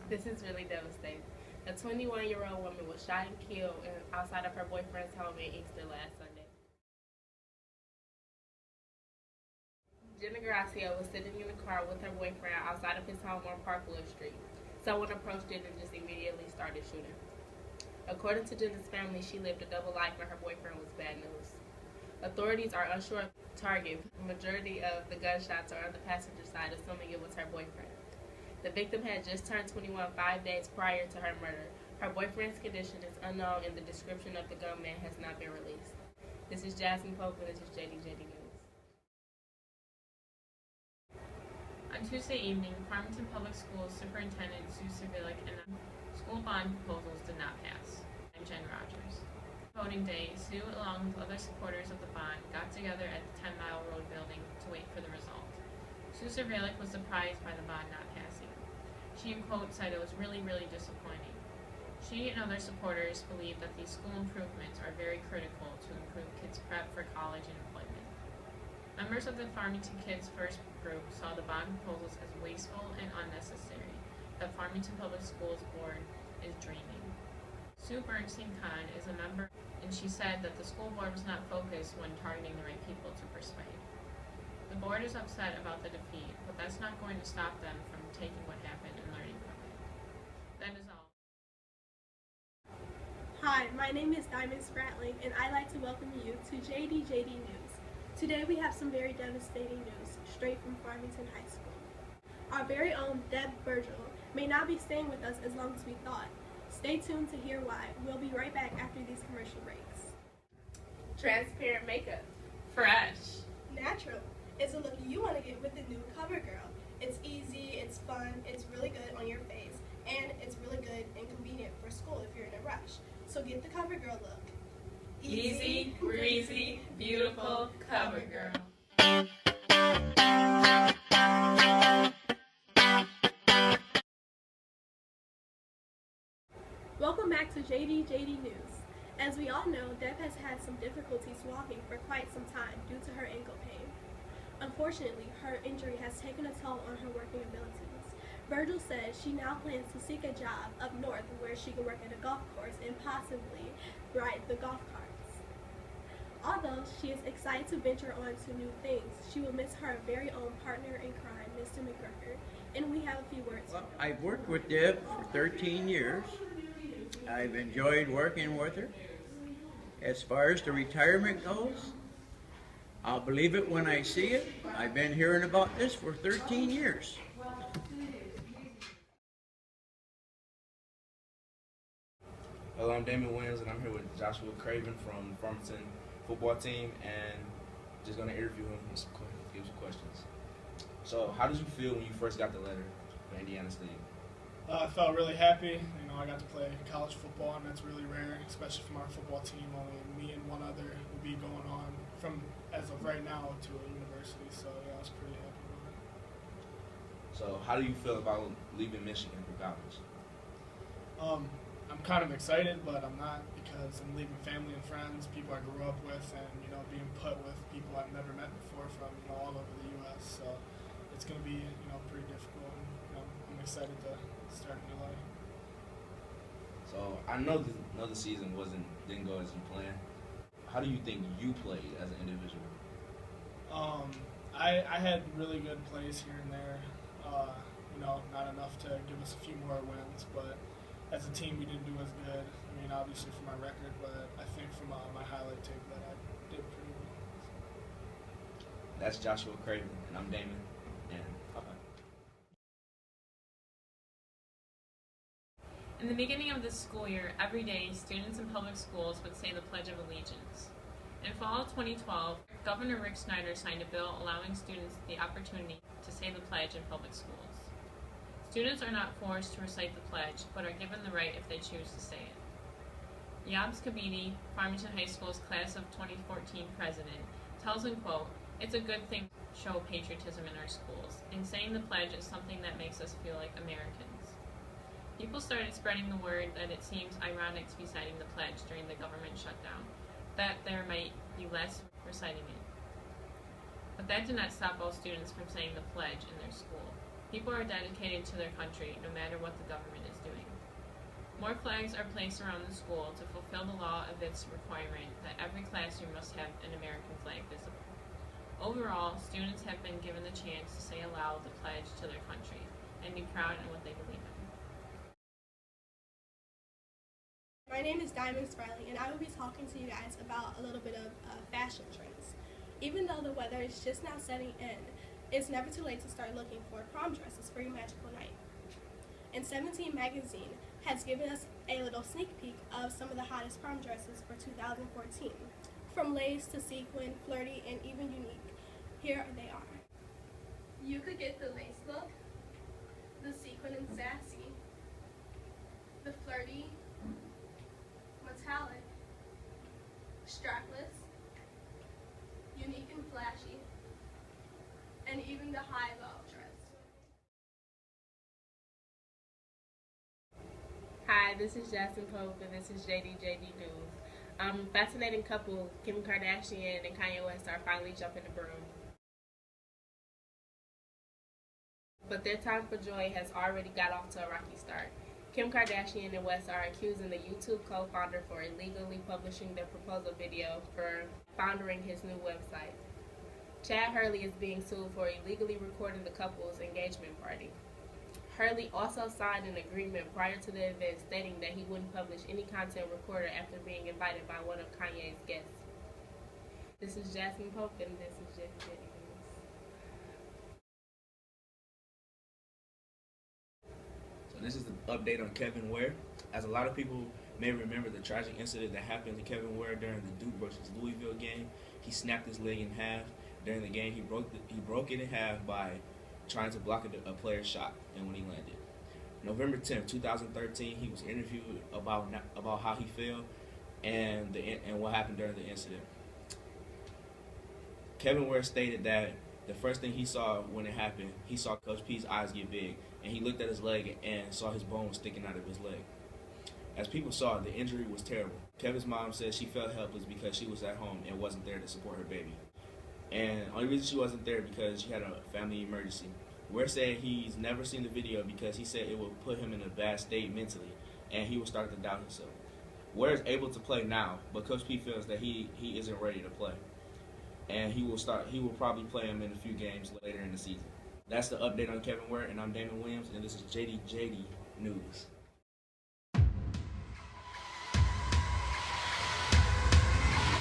This is really devastating. A 21-year-old woman was shot and killed outside of her boyfriend's home in Inkster last Sunday. Jenna Gracio was sitting in the car with her boyfriend outside of his home on Parkwood Street. Someone approached Jenna and just immediately started shooting. According to Jenna's family, she lived a double life and her boyfriend was bad news. Authorities are unsure of the target. The majority of the gunshots are on the passenger side, assuming it was her boyfriend. The victim had just turned 21 5 days prior to her murder. Her boyfriend's condition is unknown and the description of the gunman has not been released. This is Jasmine Pope and this is JD News. On Tuesday evening, Farmington Public Schools Superintendent Sue Cervillic and school bond proposals did not pass. I'm Jen Rogers. Voting day, Sue, along with other supporters of the bond, got together at the 10 Mile Road building to wait for the result. Sue Cervillic was surprised by the bond not passing. She, in quote, said it was really disappointing. She and other supporters believe that these school improvements are very critical to improve kids' prep for college and employment. Members of the Farmington Kids First group saw the bond proposals as wasteful and unnecessary. The Farmington Public Schools Board is dreaming. Sue Bernstein-Kahn is a member, and she said that the school board was not focused when targeting the right people to persuade. The board is upset about the defeat, but that's not going to stop them from taking what happened and learning from it. That is all. Hi, my name is Diamond Spratling, and I'd like to welcome you to JD News. Today we have some very devastating news straight from Farmington High School. Our very own Deb Virgil may not be staying with us as long as we thought. Stay tuned to hear why. We'll be right back after these commercial breaks. Transparent makeup. Fresh. Natural. It's a look you want to get with the new CoverGirl. It's easy, it's fun, it's really good on your face, and it's really good and convenient for school if you're in a rush. So get the CoverGirl look. Easy, breezy, beautiful CoverGirl. Welcome back to JD News. As we all know, Deb has had some difficulties walking for quite some time due to her ankle pain. Unfortunately, her injury has taken a toll on her working abilities. Virgil says she now plans to seek a job up north where she can work at a golf course and possibly ride the golf carts. Although she is excited to venture on to new things, she will miss her very own partner in crime, Mr. McGregor, and we have a few words for him. I've worked with Deb for 13 years. I've enjoyed working with her. As far as the retirement goes, I'll believe it when I see it. I've been hearing about this for 13 years. Hello, I'm Damon Williams, and I'm here with Joshua Craven from the Farmington football team, and just going to interview him and give some questions. So, how did you feel when you first got the letter from Indiana State? I felt really happy. You know, I got to play college football, and that's really rare, especially from our football team. Only me and one other will be going on from, as of right now, to a university. So, yeah, I was pretty happy with it. So, how do you feel about leaving Michigan for college? I'm kind of excited, but I'm not, because I'm leaving family and friends, people I grew up with, and, you know, being put with people I've never met before from, you know, all over the U.S. So it's going to be, you know, pretty difficult. And, you know, I'm excited to start a new life. So I know the season didn't go as you planned. How do you think you played as an individual? I had really good plays here and there. You know, not enough to give us a few more wins, but as a team we didn't do as good. I mean, obviously for my record, but I think from my highlight tape that I did pretty well. That's Joshua Craven, and I'm Damon, and bye-bye. In the beginning of this school year, every day, students in public schools would say the Pledge of Allegiance. In fall of 2012, Governor Rick Snyder signed a bill allowing students the opportunity to say the pledge in public schools. Students are not forced to recite the pledge, but are given the right if they choose to say it. Yabs Kabidi, Farmington High School's class of 2014 president, tells in quote, "It's a good thing to show patriotism in our schools, and saying the pledge is something that makes us feel like Americans." People started spreading the word that it seems ironic to be citing the pledge during the government shutdown, that there might be less reciting it. But that did not stop all students from saying the pledge in their school. People are dedicated to their country no matter what the government is doing. More flags are placed around the school to fulfill the law of its requirement that every classroom must have an American flag visible. Overall, students have been given the chance to say aloud the pledge to their country and be proud in what they believe in. My name is Diamond Spriley, and I will be talking to you guys about a little bit of fashion trends. Even though the weather is just now setting in, it's never too late to start looking for prom dresses for your magical night. And 17 magazine has given us a little sneak peek of some of the hottest prom dresses for 2014. From lace to sequin, flirty, and even unique. Here they are. You could get the lace look, the sequin and sassy, the flirty, metallic, strapless, unique and flashy, and even the high low dress. Hi, this is Jasmine Pope, and this is JD News. Fascinating couple Kim Kardashian and Kanye West are finally jumping the broom. But their time for joy has already got off to a rocky start. Kim Kardashian and West are accusing the YouTube co-founder for illegally publishing their proposal video for founding his new website. Chad Hurley is being sued for illegally recording the couple's engagement party. Hurley also signed an agreement prior to the event stating that he wouldn't publish any content recorded after being invited by one of Kanye's guests. This is Jasmine Pope, and this is JD News. So this is the update on Kevin Ware. As a lot of people may remember the tragic incident that happened to Kevin Ware during the Duke versus Louisville game. He snapped his leg in half. During the game, he broke it in half by trying to block a player's shot, and when he landed. November 10th, 2013, he was interviewed about how he felt and what happened during the incident. Kevin Ware stated that the first thing he saw when it happened, he saw Coach P's eyes get big, and he looked at his leg and saw his bone sticking out of his leg. As people saw, the injury was terrible. Kevin's mom said she felt helpless because she was at home and wasn't there to support her baby. And the only reason she wasn't there because she had a family emergency. Ware said he's never seen the video because he said it will put him in a bad state mentally, and he will start to doubt himself. Ware is able to play now, but Coach P feels that he isn't ready to play, and he will probably play him in a few games later in the season. That's the update on Kevin Ware, and I'm Damon Williams, and this is JD News.